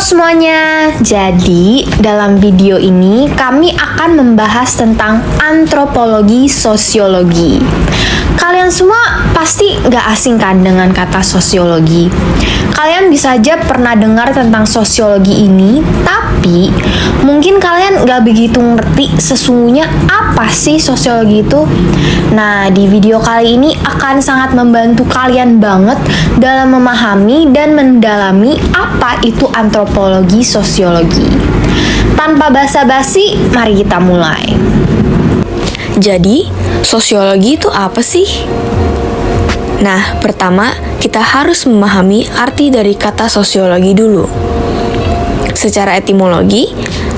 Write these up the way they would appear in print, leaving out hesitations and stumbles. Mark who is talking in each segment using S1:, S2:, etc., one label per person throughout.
S1: Semuanya, jadi dalam video ini kami akan membahas tentang antropologi sosiologi. Kalian semua pasti gak asing kan dengan kata sosiologi. Kalian bisa aja pernah dengar tentang sosiologi ini, tapi mungkin kalian gak begitu ngerti sesungguhnya apa sih sosiologi itu. Nah, di video kali ini akan sangat membantu kalian banget dalam memahami dan mendalami apa itu antropologi sosiologi. Tanpa basa-basi, mari kita mulai.
S2: Jadi, sosiologi itu apa sih? Nah, pertama, kita harus memahami arti dari kata sosiologi dulu. Secara etimologi,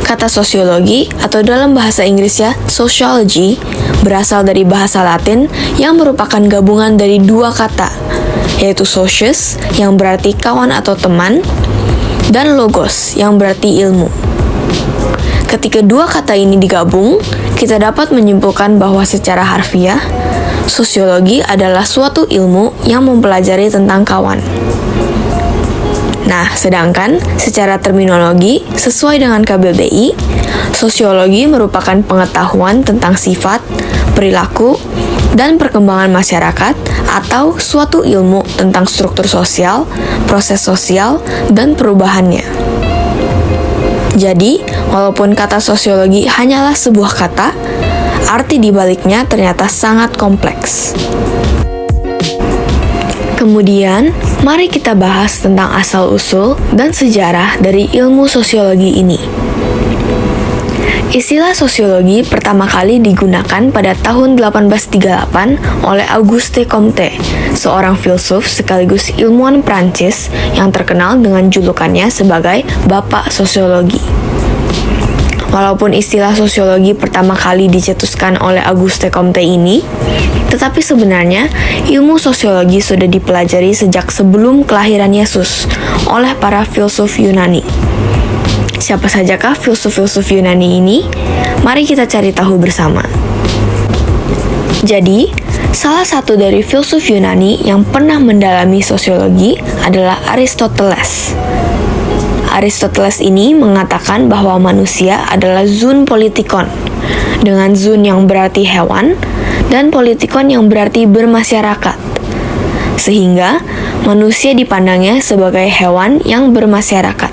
S2: kata sosiologi atau dalam bahasa Inggrisnya sociology berasal dari bahasa Latin yang merupakan gabungan dari dua kata, yaitu socius yang berarti kawan atau teman, dan logos yang berarti ilmu. Ketika dua kata ini digabung, kita dapat menyimpulkan bahwa secara harfiah, sosiologi adalah suatu ilmu yang mempelajari tentang kawan. Nah, sedangkan secara terminologi, sesuai dengan KBBI, sosiologi merupakan pengetahuan tentang sifat, perilaku, dan perkembangan masyarakat atau suatu ilmu tentang struktur sosial, proses sosial, dan perubahannya. Jadi, walaupun kata sosiologi hanyalah sebuah kata, arti dibaliknya ternyata sangat kompleks. Kemudian, mari kita bahas tentang asal-usul dan sejarah dari ilmu sosiologi ini. Istilah sosiologi pertama kali digunakan pada tahun 1838 oleh Auguste Comte, seorang filsuf sekaligus ilmuwan Prancis yang terkenal dengan julukannya sebagai Bapak Sosiologi. Walaupun istilah sosiologi pertama kali dicetuskan oleh Auguste Comte ini, tetapi sebenarnya ilmu sosiologi sudah dipelajari sejak sebelum kelahiran Yesus oleh para filsuf Yunani. Siapa sajakah filsuf-filsuf Yunani ini? Mari kita cari tahu bersama. Jadi, salah satu dari filsuf Yunani yang pernah mendalami sosiologi adalah Aristoteles. Aristoteles ini mengatakan bahwa manusia adalah zoon politikon, dengan zoon yang berarti hewan, dan politikon yang berarti bermasyarakat. Sehingga, manusia dipandangnya sebagai hewan yang bermasyarakat.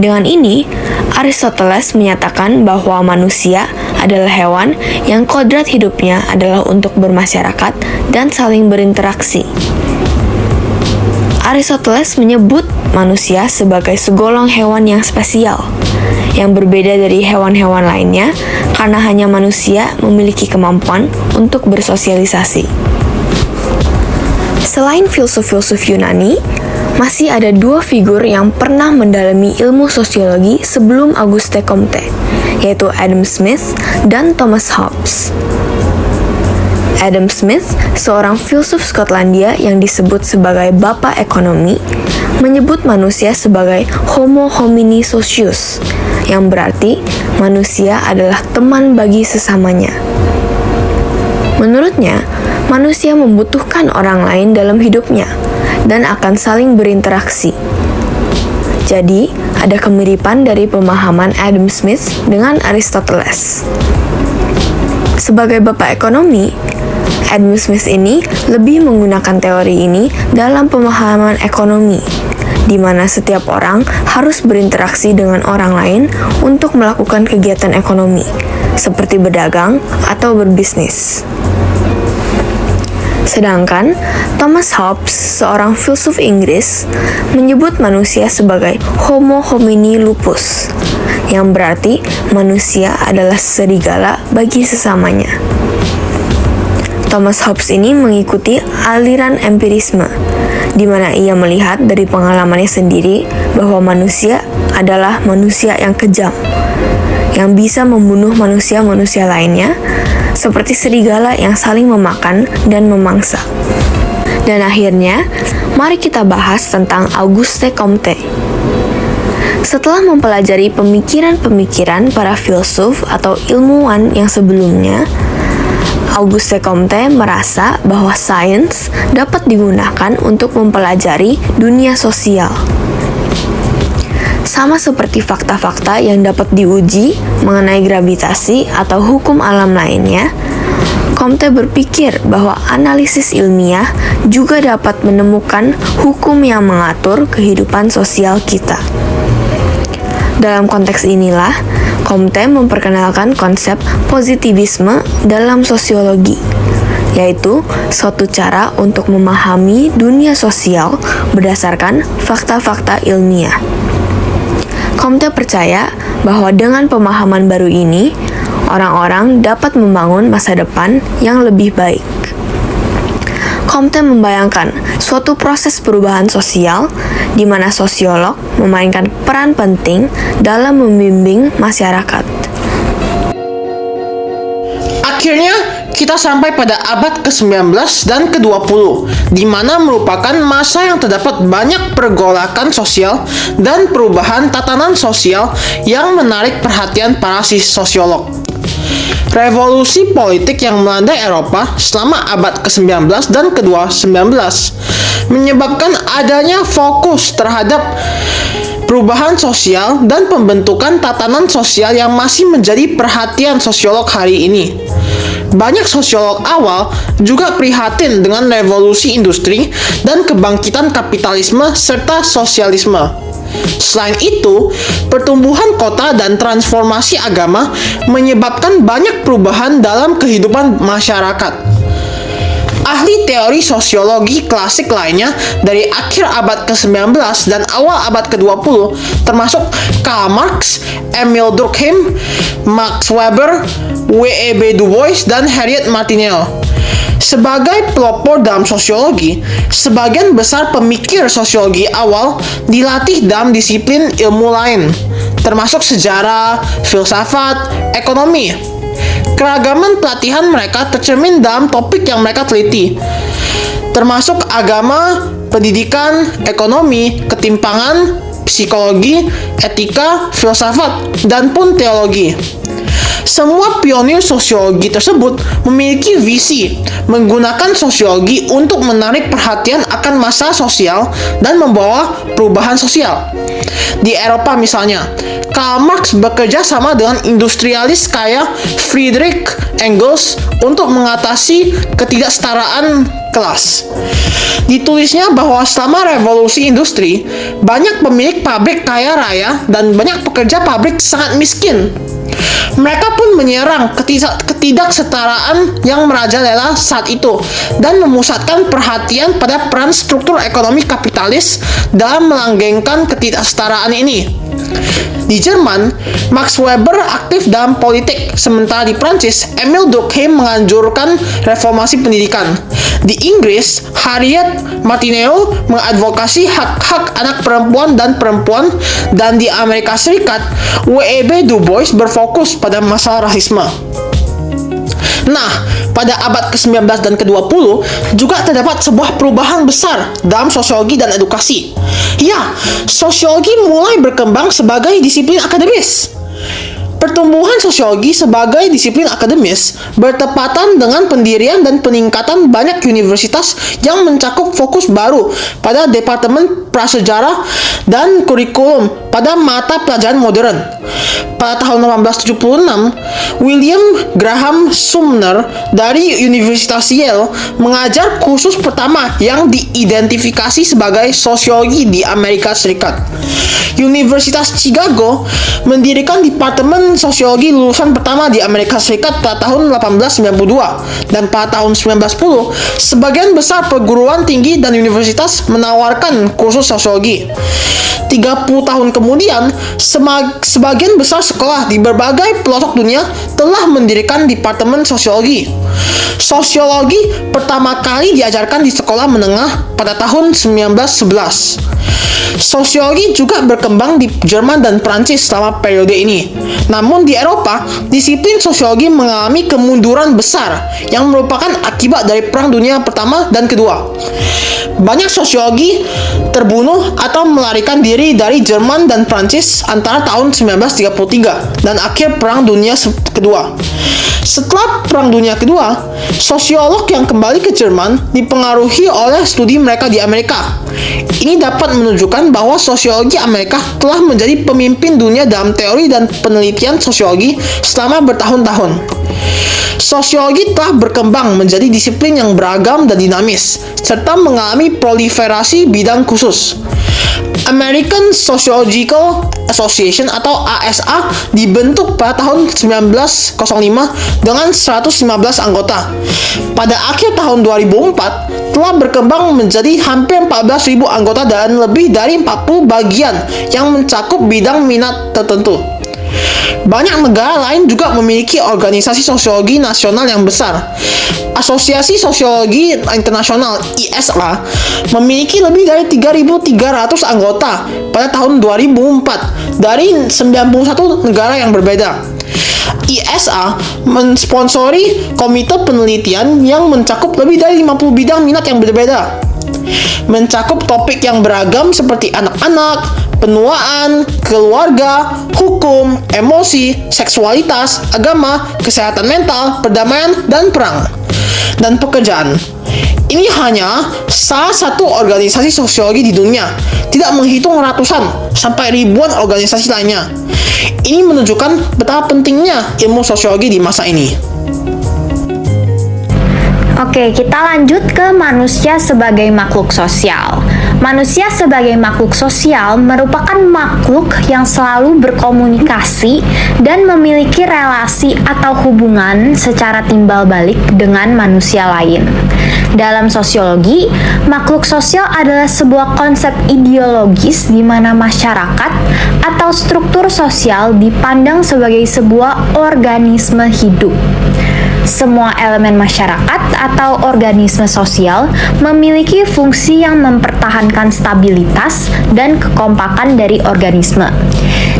S2: Dengan ini, Aristoteles menyatakan bahwa manusia adalah hewan yang kodrat hidupnya adalah untuk bermasyarakat dan saling berinteraksi. Aristoteles menyebut manusia sebagai segolong hewan yang spesial, yang berbeda dari hewan-hewan lainnya karena hanya manusia memiliki kemampuan untuk bersosialisasi. Selain filsuf-filsuf Yunani, masih ada dua figur yang pernah mendalami ilmu sosiologi sebelum Auguste Comte, yaitu Adam Smith dan Thomas Hobbes. Adam Smith, seorang filsuf Skotlandia yang disebut sebagai Bapak Ekonomi, menyebut manusia sebagai Homo homini socius, yang berarti manusia adalah teman bagi sesamanya. Menurutnya, manusia membutuhkan orang lain dalam hidupnya dan akan saling berinteraksi. Jadi, ada kemiripan dari pemahaman Adam Smith dengan Aristoteles. Sebagai Bapak Ekonomi, Adam Smith ini lebih menggunakan teori ini dalam pemahaman ekonomi, di mana setiap orang harus berinteraksi dengan orang lain untuk melakukan kegiatan ekonomi, seperti berdagang atau berbisnis. Sedangkan Thomas Hobbes, seorang filsuf Inggris, menyebut manusia sebagai Homo homini lupus, yang berarti manusia adalah serigala bagi sesamanya. Thomas Hobbes ini mengikuti aliran empirisme, di mana ia melihat dari pengalamannya sendiri bahwa manusia adalah manusia yang kejam, yang bisa membunuh manusia-manusia lainnya, seperti serigala yang saling memakan dan memangsa. Dan akhirnya, mari kita bahas tentang Auguste Comte. Setelah mempelajari pemikiran-pemikiran para filsuf atau ilmuwan yang sebelumnya, Auguste Comte merasa bahwa sains dapat digunakan untuk mempelajari dunia sosial. Sama seperti fakta-fakta yang dapat diuji mengenai gravitasi atau hukum alam lainnya, Comte berpikir bahwa analisis ilmiah juga dapat menemukan hukum yang mengatur kehidupan sosial kita. Dalam konteks inilah, Comte memperkenalkan konsep positivisme dalam sosiologi, yaitu suatu cara untuk memahami dunia sosial berdasarkan fakta-fakta ilmiah. Comte percaya bahwa dengan pemahaman baru ini, orang-orang dapat membangun masa depan yang lebih baik. Comte membayangkan suatu proses perubahan sosial di mana sosiolog memainkan peran penting dalam membimbing masyarakat.
S3: Akhirnya, kita sampai pada abad ke-19 dan ke-20, di mana merupakan masa yang terdapat banyak pergolakan sosial dan perubahan tatanan sosial yang menarik perhatian para sosiolog. Revolusi politik yang melanda Eropa selama abad ke-19 dan ke-19 menyebabkan adanya fokus terhadap perubahan sosial dan pembentukan tatanan sosial yang masih menjadi perhatian sosiolog hari ini. Banyak sosiolog awal juga prihatin dengan revolusi industri dan kebangkitan kapitalisme serta sosialisme. Selain itu, pertumbuhan kota dan transformasi agama menyebabkan banyak perubahan dalam kehidupan masyarakat. Ahli teori sosiologi klasik lainnya dari akhir abad ke-19 dan awal abad ke-20 termasuk Karl Marx, Emile Durkheim, Max Weber, W.E.B. Du Bois, dan Harriet Martineau. Sebagai pelopor dalam sosiologi, sebagian besar pemikir sosiologi awal dilatih dalam disiplin ilmu lain, termasuk sejarah, filsafat, ekonomi. Keragaman pelatihan mereka tercermin dalam topik yang mereka teliti, termasuk agama, pendidikan, ekonomi, ketimpangan, psikologi, etika, filsafat, dan pun teologi. Semua pionir sosiologi tersebut memiliki visi menggunakan sosiologi untuk menarik perhatian akan masalah sosial dan membawa perubahan sosial. Di Eropa misalnya, Karl Marx bekerja sama dengan industrialis kaya Friedrich Engels untuk mengatasi ketidaksetaraan kelas. Ditulisnya bahwa selama revolusi industri, banyak pemilik pabrik kaya raya dan banyak pekerja pabrik sangat miskin. Mereka pun menyerang ketidaksetaraan yang merajalela saat itu dan memusatkan perhatian pada peran struktur ekonomi kapitalis dalam melanggengkan ketidaksetaraan ini. Di Jerman, Max Weber aktif dalam politik, sementara di Prancis, Emile Durkheim menganjurkan reformasi pendidikan. Di Inggris, Harriet Martineau mengadvokasi hak-hak anak perempuan, dan di Amerika Serikat, W.E.B. Du Bois berfokus pada masalah rasisme. Nah, pada abad ke-19 dan ke-20 juga terdapat sebuah perubahan besar dalam sosiologi dan edukasi. Ya, sosiologi mulai berkembang sebagai disiplin akademis. Pertumbuhan sosiologi sebagai disiplin akademis bertepatan dengan pendirian dan peningkatan banyak universitas yang mencakup fokus baru pada departemen prasejarah dan kurikulum pada mata pelajaran modern. Pada tahun 1876, William Graham Sumner dari Universitas Yale mengajar kursus pertama yang diidentifikasi sebagai sosiologi di Amerika Serikat. Universitas Chicago mendirikan departemen sosiologi lulusan pertama di Amerika Serikat pada tahun 1892, dan pada tahun 1910 sebagian besar perguruan tinggi dan universitas menawarkan kursus sosiologi. 30 tahun kemudian, sebagian besar sekolah di berbagai pelosok dunia telah mendirikan Departemen Sosiologi. Sosiologi pertama kali diajarkan di sekolah menengah pada tahun 1911. Sosiologi juga berkembang di Jerman dan Prancis selama periode ini. Namun di Eropa, disiplin sosiologi mengalami kemunduran besar yang merupakan akibat dari Perang Dunia Pertama dan Kedua. Banyak sosiologi terbunuh atau melarikan diri dari Jerman dan Prancis antara tahun 1933 dan akhir Perang Dunia Kedua. Setelah Perang Dunia Kedua, sosiolog yang kembali ke Jerman dipengaruhi oleh studi mereka di Amerika. Ini dapat menunjukkan bahwa sosiologi Amerika telah menjadi pemimpin dunia dalam teori dan penelitian sosiologi selama bertahun-tahun. Sosiologi telah berkembang menjadi disiplin yang beragam dan dinamis, serta mengalami proliferasi bidang khusus. American Sociological Association atau ASA dibentuk pada tahun 1905 dengan 115 anggota. Pada akhir tahun 2004, telah berkembang menjadi hampir 14.000 anggota dan lebih dari 40 bagian yang mencakup bidang minat tertentu. Banyak negara lain juga memiliki organisasi sosiologi nasional yang besar. Asosiasi Sosiologi Internasional (ISA) memiliki lebih dari 3.300 anggota pada tahun 2004 dari 91 negara yang berbeda. ISA mensponsori komite penelitian yang mencakup lebih dari 50 bidang minat yang berbeda. Mencakup topik yang beragam seperti anak-anak, penuaan, keluarga, hukum, emosi, seksualitas, agama, kesehatan mental, perdamaian, dan perang, dan pekerjaan. Ini hanya salah satu organisasi sosiologi di dunia, tidak menghitung ratusan sampai ribuan organisasi lainnya. Ini menunjukkan betapa pentingnya ilmu sosiologi di masa ini.
S1: Oke, kita lanjut ke manusia sebagai makhluk sosial. Manusia sebagai makhluk sosial merupakan makhluk yang selalu berkomunikasi dan memiliki relasi atau hubungan secara timbal balik dengan manusia lain. Dalam sosiologi, makhluk sosial adalah sebuah konsep ideologis di mana masyarakat atau struktur sosial dipandang sebagai sebuah organisme hidup. Semua elemen masyarakat atau organisme sosial memiliki fungsi yang mempertahankan stabilitas dan kekompakan dari organisme.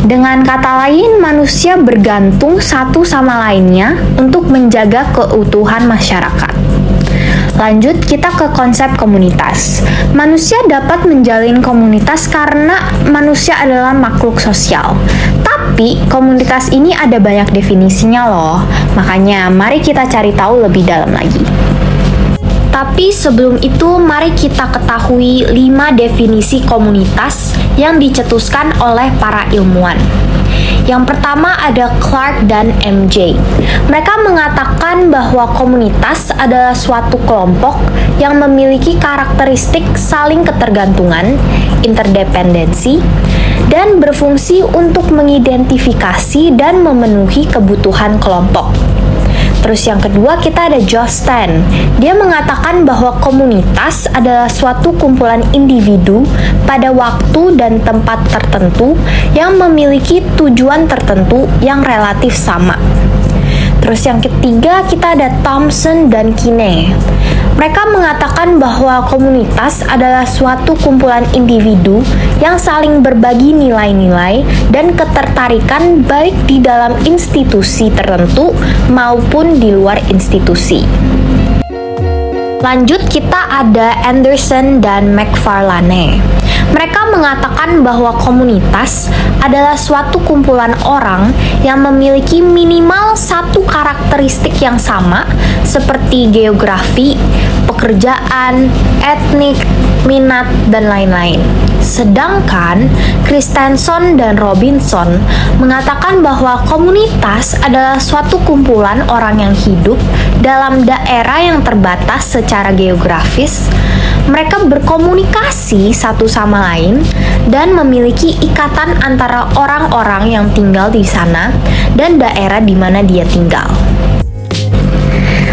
S1: Dengan kata lain, manusia bergantung satu sama lainnya untuk menjaga keutuhan masyarakat. Lanjut, kita ke konsep komunitas. Manusia dapat menjalin komunitas karena manusia adalah makhluk sosial. Tapi, komunitas ini ada banyak definisinya loh. Makanya, mari kita cari tahu lebih dalam lagi. Tapi sebelum itu, mari kita ketahui 5 definisi komunitas yang dicetuskan oleh para ilmuwan. Yang pertama ada Clark dan MJ. Mereka mengatakan bahwa komunitas adalah suatu kelompok yang memiliki karakteristik saling ketergantungan, interdependensi, dan berfungsi untuk mengidentifikasi dan memenuhi kebutuhan kelompok. Terus yang kedua kita ada Josh Stan. Dia mengatakan bahwa komunitas adalah suatu kumpulan individu pada waktu dan tempat tertentu yang memiliki tujuan tertentu yang relatif sama. Terus yang ketiga kita ada Thompson dan Kine. Mereka mengatakan bahwa komunitas adalah suatu kumpulan individu yang saling berbagi nilai-nilai dan ketertarikan baik di dalam institusi tertentu maupun di luar institusi. Lanjut kita ada Anderson dan McFarlane. Mereka mengatakan bahwa komunitas adalah suatu kumpulan orang yang memiliki minimal satu karakteristik yang sama seperti geografi, pekerjaan, etnik, minat, dan lain-lain. Sedangkan Christensen dan Robinson mengatakan bahwa komunitas adalah suatu kumpulan orang yang hidup dalam daerah yang terbatas secara geografis. Mereka berkomunikasi satu sama lain dan memiliki ikatan antara orang-orang yang tinggal di sana dan daerah di mana dia tinggal.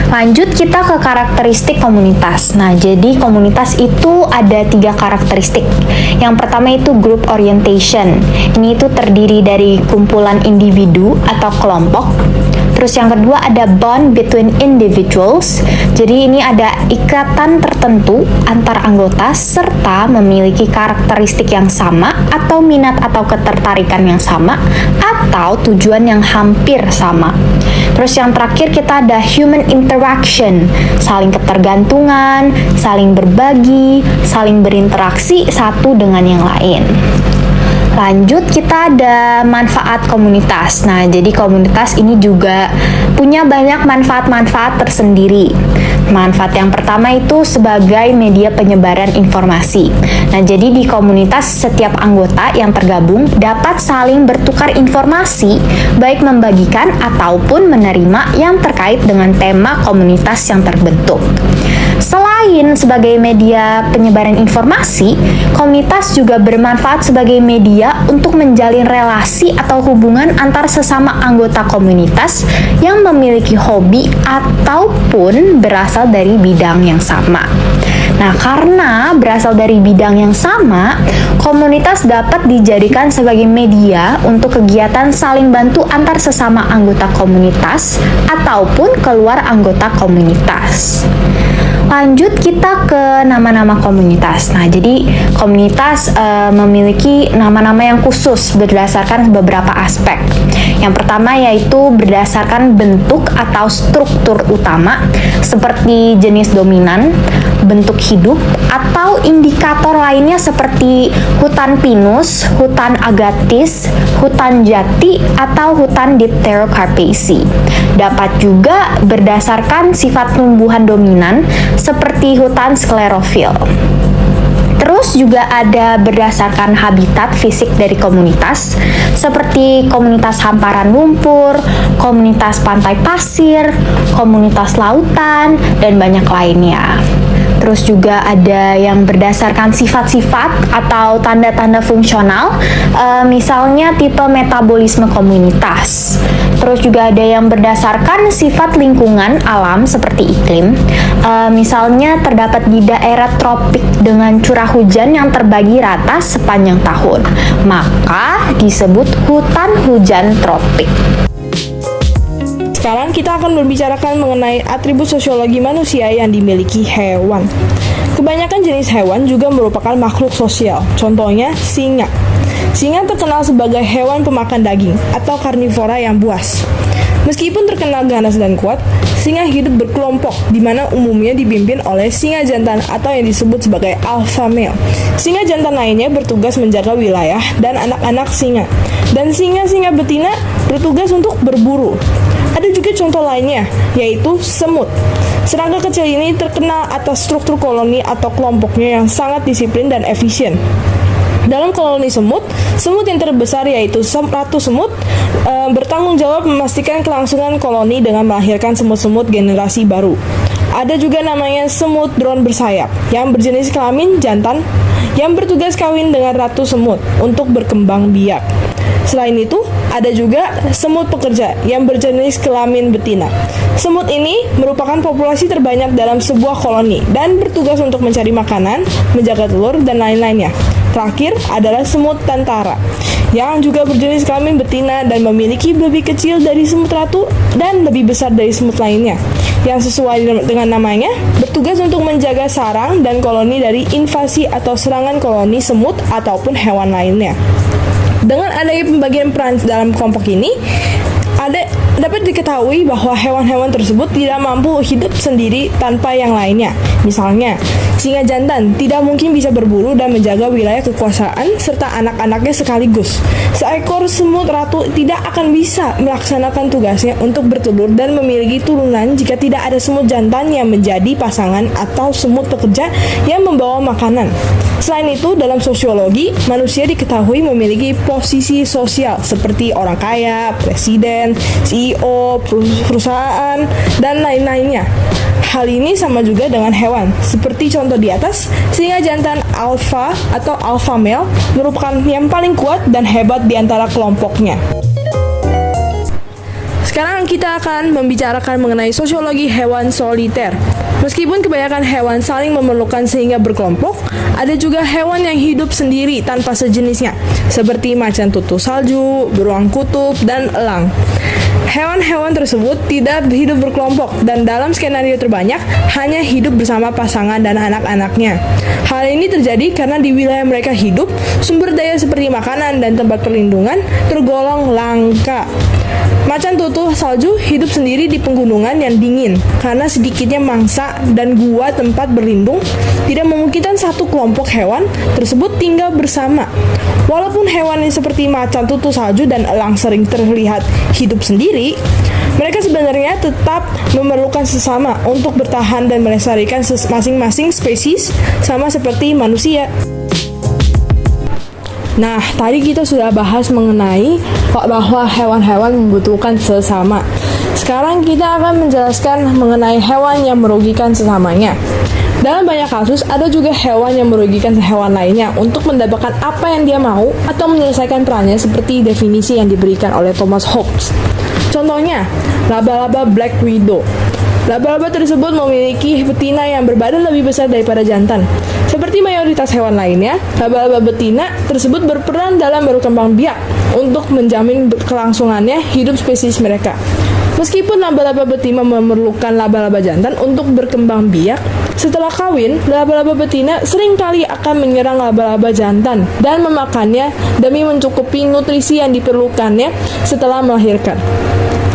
S1: Lanjut kita ke karakteristik komunitas. Nah, jadi komunitas itu ada 3 karakteristik. Yang pertama itu group orientation. Ini itu terdiri dari kumpulan individu atau kelompok. Terus yang kedua ada bond between individuals. Jadi ini ada ikatan tertentu antar anggota serta memiliki karakteristik yang sama atau minat atau ketertarikan yang sama atau tujuan yang hampir sama. Terus yang terakhir kita ada human interaction, saling ketergantungan, saling berbagi, saling berinteraksi satu dengan yang lain. Lanjut kita ada manfaat komunitas. Nah, jadi komunitas ini juga punya banyak manfaat-manfaat tersendiri. Manfaat yang pertama itu sebagai media penyebaran informasi. Nah, jadi di komunitas setiap anggota yang tergabung dapat saling bertukar informasi, baik membagikan ataupun menerima yang terkait dengan tema komunitas yang terbentuk. Selain sebagai media penyebaran informasi, komunitas juga bermanfaat sebagai media untuk menjalin relasi atau hubungan antar sesama anggota komunitas yang memiliki hobi ataupun berasal dari bidang yang sama. Nah, karena berasal dari bidang yang sama, komunitas dapat dijadikan sebagai media untuk kegiatan saling bantu antar sesama anggota komunitas ataupun keluar anggota komunitas. Lanjut kita ke nama-nama komunitas. Nah, jadi komunitas memiliki nama-nama yang khusus berdasarkan beberapa aspek. Yang pertama yaitu berdasarkan bentuk atau struktur utama seperti jenis dominan, bentuk hidup, atau indikator lainnya seperti hutan pinus, hutan agatis, hutan jati, atau hutan dipterocarpaceae. Dapat juga berdasarkan sifat tumbuhan dominan seperti hutan sklerofil. Terus juga ada berdasarkan habitat fisik dari komunitas seperti komunitas hamparan lumpur, komunitas pantai pasir, komunitas lautan, dan banyak lainnya. Terus juga ada yang berdasarkan sifat-sifat atau tanda-tanda fungsional, misalnya tipe metabolisme komunitas. Terus juga ada yang berdasarkan sifat lingkungan alam seperti iklim, misalnya terdapat di daerah tropik dengan curah hujan yang terbagi rata sepanjang tahun, maka disebut hutan hujan tropik.
S4: Sekarang kita akan membicarakan mengenai atribut sosiologi manusia yang dimiliki hewan. Kebanyakan jenis hewan juga merupakan makhluk sosial. Contohnya singa. Singa terkenal sebagai hewan pemakan daging atau karnivora yang buas. Meskipun terkenal ganas dan kuat, singa hidup berkelompok di mana umumnya dipimpin oleh singa jantan atau yang disebut sebagai alpha male. Singa jantan lainnya bertugas menjaga wilayah dan anak-anak singa. Dan singa-singa betina bertugas untuk berburu. Ada juga contoh lainnya, yaitu semut. Serangga kecil ini terkenal atas struktur koloni atau kelompoknya yang sangat disiplin dan efisien. Dalam koloni semut, semut yang terbesar yaitu ratu semut bertanggung jawab memastikan kelangsungan koloni dengan melahirkan semut-semut generasi baru. Ada juga namanya semut drone bersayap yang berjenis kelamin jantan yang bertugas kawin dengan ratu semut untuk berkembang biak. Selain itu, ada juga semut pekerja yang berjenis kelamin betina. Semut ini merupakan populasi terbanyak dalam sebuah koloni dan bertugas untuk mencari makanan, menjaga telur, dan lain-lainnya. Terakhir adalah semut tantara yang juga berjenis kelamin betina dan memiliki lebih kecil dari semut ratu dan lebih besar dari semut lainnya. Yang sesuai dengan namanya, bertugas untuk menjaga sarang dan koloni dari invasi atau serangan koloni semut ataupun hewan lainnya. Dengan adanya pembagian peran dalam kelompok ini, dapat diketahui bahwa hewan-hewan tersebut tidak mampu hidup sendiri tanpa yang lainnya. Misalnya, singa jantan tidak mungkin bisa berburu dan menjaga wilayah kekuasaan serta anak-anaknya sekaligus. Seekor semut ratu tidak akan bisa melaksanakan tugasnya untuk bertelur dan memiliki turunan jika tidak ada semut jantan yang menjadi pasangan atau semut pekerja yang membawa makanan. Selain itu, dalam sosiologi, manusia diketahui memiliki posisi sosial seperti orang kaya, presiden, CEO, perusahaan, dan lain-lainnya. Hal ini sama juga dengan hewan. Seperti contoh di atas, singa jantan alpha atau alpha male merupakan yang paling kuat dan hebat di antara kelompoknya. sekarang kita akan membicarakan mengenai sosiologi hewan soliter. Meskipun kebanyakan hewan saling memerlukan sehingga berkelompok, ada juga hewan yang hidup sendiri tanpa sejenisnya, seperti macan tutul salju, beruang kutub, dan elang. Hewan-hewan tersebut tidak hidup berkelompok dan dalam skenario terbanyak hanya hidup bersama pasangan dan anak-anaknya. Hal ini terjadi karena di wilayah mereka hidup, sumber daya seperti makanan dan tempat perlindungan tergolong langka. Macan tutul salju hidup sendiri di pegunungan yang dingin karena sedikitnya mangsa dan gua tempat berlindung tidak memungkinkan satu kelompok hewan tersebut tinggal bersama. Walaupun hewan yang seperti macan tutul salju dan elang sering terlihat hidup sendiri, mereka sebenarnya tetap memerlukan sesama untuk bertahan dan melestarikan masing-masing spesies, sama seperti manusia. Nah, tadi kita sudah bahas mengenai bahwa hewan-hewan membutuhkan sesama. Sekarang kita akan menjelaskan mengenai hewan yang merugikan sesamanya. Dalam banyak kasus, ada juga hewan yang merugikan hewan lainnya untuk mendapatkan apa yang dia mau atau menyelesaikan perannya seperti definisi yang diberikan oleh Thomas Hobbes. Contohnya, laba-laba Black Widow. Laba-laba tersebut memiliki betina yang berbadan lebih besar daripada jantan. Seperti mayoritas hewan lainnya, laba-laba betina tersebut berperan dalam berkembang biak untuk menjamin kelangsungannya hidup spesies mereka. Meskipun laba-laba betina memerlukan laba-laba jantan untuk berkembang biak, setelah kawin, laba-laba betina seringkali akan menyerang laba-laba jantan dan memakannya demi mencukupi nutrisi yang diperlukannya setelah melahirkan.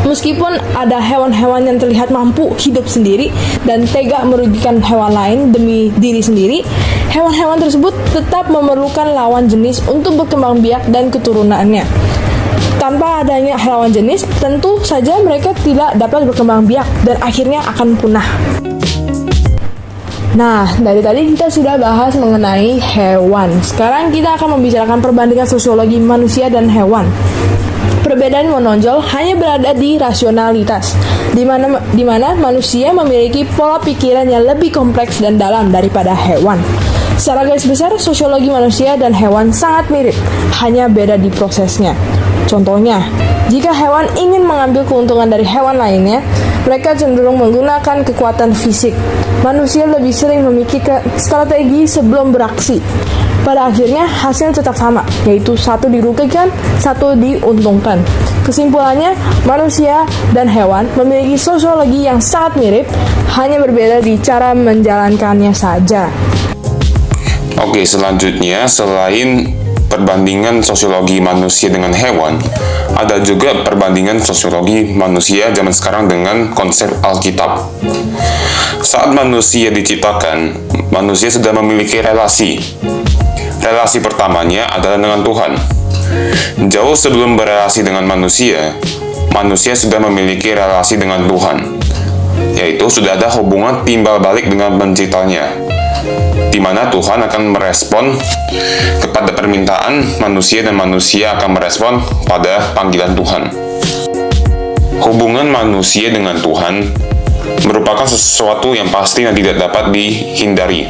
S4: Meskipun ada hewan-hewan yang terlihat mampu hidup sendiri dan tega merugikan hewan lain demi diri sendiri, hewan-hewan tersebut tetap memerlukan lawan jenis untuk berkembang biak dan keturunannya. Tanpa adanya lawan jenis, tentu saja mereka tidak dapat berkembang biak dan akhirnya akan punah. Nah, dari tadi kita sudah bahas mengenai hewan. Sekarang kita akan membicarakan perbandingan sosiologi manusia dan hewan. Perbedaan menonjol hanya berada di rasionalitas, di mana manusia memiliki pola pikiran yang lebih kompleks dan dalam daripada hewan. Secara garis besar, sosiologi manusia dan hewan sangat mirip, hanya beda di prosesnya. Contohnya, jika hewan ingin mengambil keuntungan dari hewan lainnya, mereka cenderung menggunakan kekuatan fisik. Manusia lebih sering memikirkan strategi sebelum beraksi. Pada akhirnya, hasilnya tetap sama, yaitu satu dirugikan, satu diuntungkan. Kesimpulannya, manusia dan hewan memiliki sosiologi yang sangat mirip, hanya berbeda di cara menjalankannya saja.
S5: Oke, selanjutnya selain perbandingan sosiologi manusia dengan hewan, ada juga perbandingan sosiologi manusia zaman sekarang dengan konsep Alkitab. Saat manusia diciptakan, manusia sudah memiliki relasi. Relasi pertamanya adalah dengan Tuhan. Jauh sebelum berelasi dengan manusia, manusia sudah memiliki relasi dengan Tuhan, yaitu sudah ada hubungan timbal balik dengan penciptanya, di mana Tuhan akan merespon kepada permintaan manusia dan manusia akan merespon pada panggilan Tuhan. Hubungan manusia dengan Tuhan merupakan sesuatu yang pasti dan tidak dapat dihindari.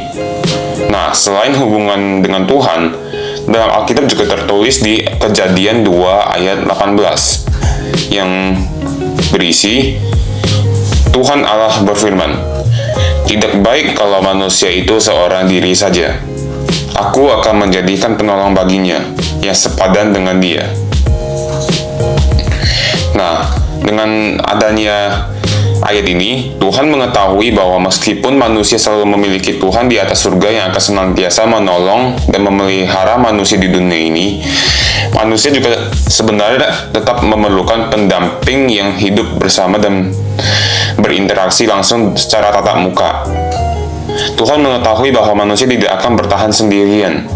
S5: Nah, selain hubungan dengan Tuhan, dalam Alkitab juga tertulis di Kejadian 2 ayat 18 yang berisi, Tuhan Allah berfirman, "Tidak baik kalau manusia itu seorang diri saja. Aku akan menjadikan penolong baginya, yang sepadan dengan dia." Nah, dengan adanya ayat ini, Tuhan mengetahui bahwa meskipun manusia selalu memiliki Tuhan di atas surga yang akan senantiasa menolong dan memelihara manusia di dunia ini, manusia juga sebenarnya tetap memerlukan pendamping yang hidup bersama dan berinteraksi langsung secara tatap muka. Tuhan mengetahui bahwa manusia tidak akan bertahan sendirian,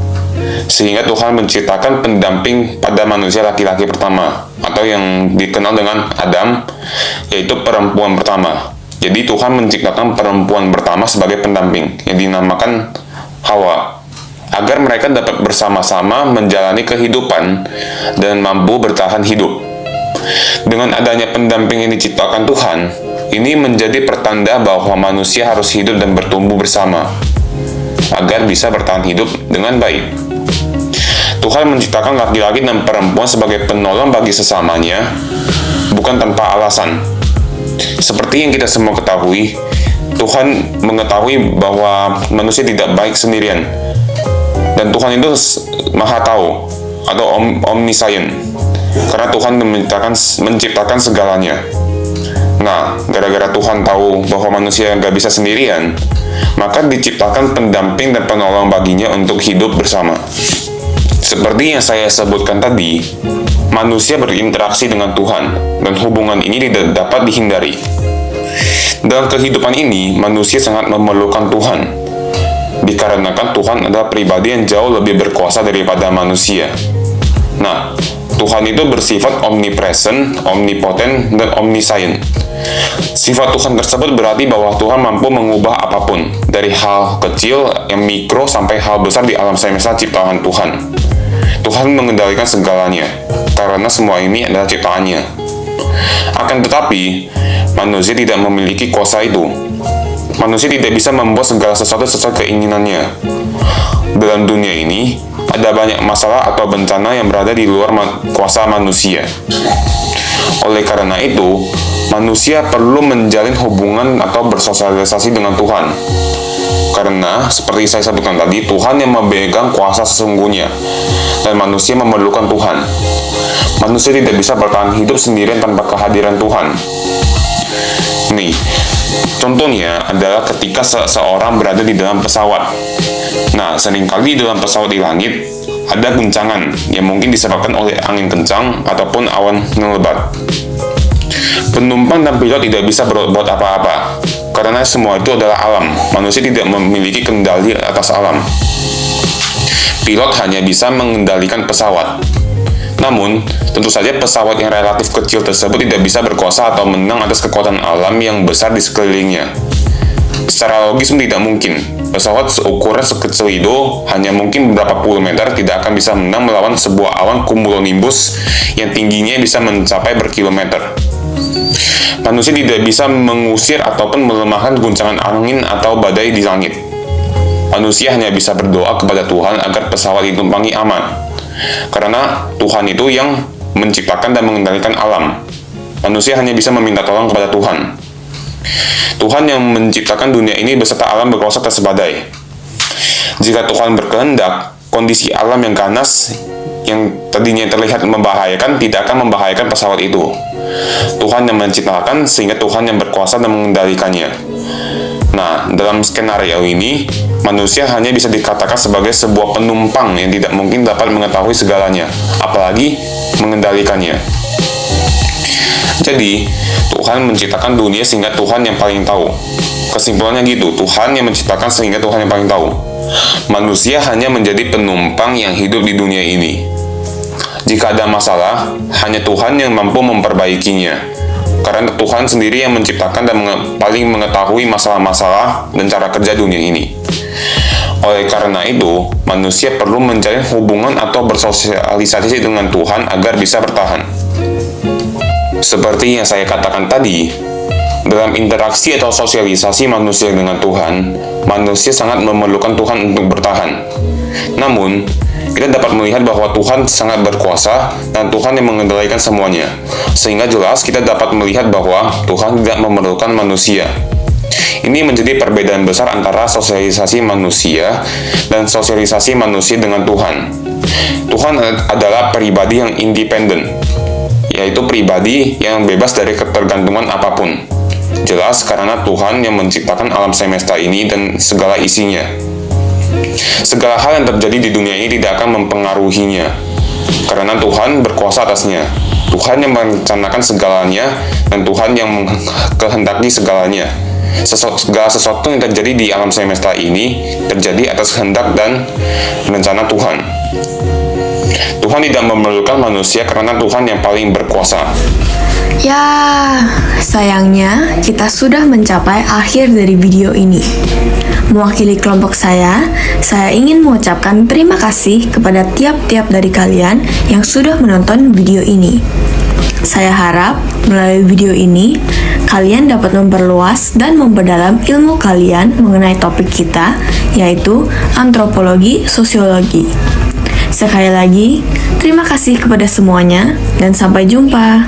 S5: sehingga Tuhan menciptakan pendamping pada manusia laki-laki pertama, atau yang dikenal dengan Adam, yaitu perempuan pertama. Jadi Tuhan menciptakan perempuan pertama sebagai pendamping, yang dinamakan Hawa, agar mereka dapat bersama-sama menjalani kehidupan dan mampu bertahan hidup. Dengan adanya pendamping yang diciptakan Tuhan, ini menjadi pertanda bahwa manusia harus hidup dan bertumbuh bersama, agar bisa bertahan hidup dengan baik. Tuhan menciptakan laki-laki dan perempuan sebagai penolong bagi sesamanya, bukan tanpa alasan. Seperti yang kita semua ketahui, Tuhan mengetahui bahwa manusia tidak baik sendirian. Dan Tuhan itu maha tahu atau omniscient. Karena Tuhan menciptakan segalanya. Nah, gara-gara Tuhan tahu bahwa manusia nggak bisa sendirian, maka diciptakan pendamping dan penolong baginya untuk hidup bersama. Seperti yang saya sebutkan tadi, manusia berinteraksi dengan Tuhan, dan hubungan ini tidak dapat dihindari. Dalam kehidupan ini, manusia sangat memerlukan Tuhan, dikarenakan Tuhan adalah pribadi yang jauh lebih berkuasa daripada manusia. Nah, Tuhan itu bersifat omnipresent, omnipotent, dan omniscient. Sifat Tuhan tersebut berarti bahwa Tuhan mampu mengubah apapun, dari hal kecil yang mikro sampai hal besar di alam semesta ciptaan Tuhan. Tuhan mengendalikan segalanya, karena semua ini adalah ciptaannya. Akan tetapi, manusia tidak memiliki kuasa itu. Manusia tidak bisa membuat segala sesuatu sesuai keinginannya. Dalam dunia ini, ada banyak masalah atau bencana yang berada di luar kuasa manusia. Oleh karena itu, manusia perlu menjalin hubungan atau bersosialisasi dengan Tuhan. Karena, seperti saya sebutkan tadi, Tuhan yang memegang kuasa sesungguhnya, dan manusia memerlukan Tuhan. Manusia tidak bisa bertahan hidup sendirian tanpa kehadiran Tuhan. Nih, contohnya adalah ketika seseorang berada di dalam pesawat. Nah, seringkali di dalam pesawat di langit ada guncangan yang mungkin disebabkan oleh angin kencang ataupun awan yang lebat. Penumpang dan pilot tidak bisa berbuat apa-apa, karena semua itu adalah alam. Manusia tidak memiliki kendali atas alam. Pilot hanya bisa mengendalikan pesawat. Namun, tentu saja pesawat yang relatif kecil tersebut tidak bisa berkuasa atau menang atas kekuatan alam yang besar di sekelilingnya. Secara logis tidak mungkin. Pesawat seukuran sekecil itu hanya mungkin beberapa puluh meter tidak akan bisa menang melawan sebuah awan cumulonimbus yang tingginya bisa mencapai berkilometer. Manusia tidak bisa mengusir ataupun melemahkan guncangan angin atau badai di langit. Manusia hanya bisa berdoa kepada Tuhan agar pesawat ditumpangi aman. Karena Tuhan itu yang menciptakan dan mengendalikan alam. Manusia hanya bisa meminta tolong kepada Tuhan. Tuhan yang menciptakan dunia ini beserta alam berkuasa atas badai. Jika Tuhan berkehendak, kondisi alam yang ganas yang tadinya terlihat membahayakan tidak akan membahayakan pesawat itu. Tuhan yang menciptakan sehingga Tuhan yang berkuasa dan mengendalikannya. Nah, dalam skenario ini, manusia hanya bisa dikatakan sebagai sebuah penumpang yang tidak mungkin dapat mengetahui segalanya, apalagi mengendalikannya. Jadi, Tuhan menciptakan dunia sehingga Tuhan yang paling tahu. Kesimpulannya gitu, Tuhan yang menciptakan sehingga Tuhan yang paling tahu. Manusia hanya menjadi penumpang yang hidup di dunia ini. Jika ada masalah, hanya Tuhan yang mampu memperbaikinya. Karena Tuhan sendiri yang menciptakan dan paling mengetahui masalah-masalah dan cara kerja dunia ini. Oleh karena itu, manusia perlu menjalin hubungan atau bersosialisasi dengan Tuhan agar bisa bertahan. Seperti yang saya katakan tadi, dalam interaksi atau sosialisasi manusia dengan Tuhan, manusia sangat memerlukan Tuhan untuk bertahan. Namun, kita dapat melihat bahwa Tuhan sangat berkuasa dan Tuhan yang mengendalikan semuanya. Sehingga jelas kita dapat melihat bahwa Tuhan tidak memerlukan manusia. Ini menjadi perbedaan besar antara sosialisasi manusia dan sosialisasi manusia dengan Tuhan. Tuhan adalah pribadi yang independen, yaitu pribadi yang bebas dari ketergantungan apapun. Jelas karena Tuhan yang menciptakan alam semesta ini dan segala isinya. Segala hal yang terjadi di dunia ini tidak akan mempengaruhinya, karena Tuhan berkuasa atasnya. Tuhan yang merencanakan segalanya, dan Tuhan yang mengkehendaki segalanya. Segala sesuatu yang terjadi di alam semesta ini terjadi atas kehendak dan rencana Tuhan. Tuhan tidak memerlukan manusia karena Tuhan yang paling berkuasa.
S2: Ya, sayangnya kita sudah mencapai akhir dari video ini. Mewakili kelompok saya ingin mengucapkan terima kasih kepada tiap-tiap dari kalian yang sudah menonton video ini. Saya harap melalui video ini, kalian dapat memperluas dan memperdalam ilmu kalian mengenai topik kita, yaitu antropologi sosiologi. Sekali lagi, terima kasih kepada semuanya dan sampai jumpa.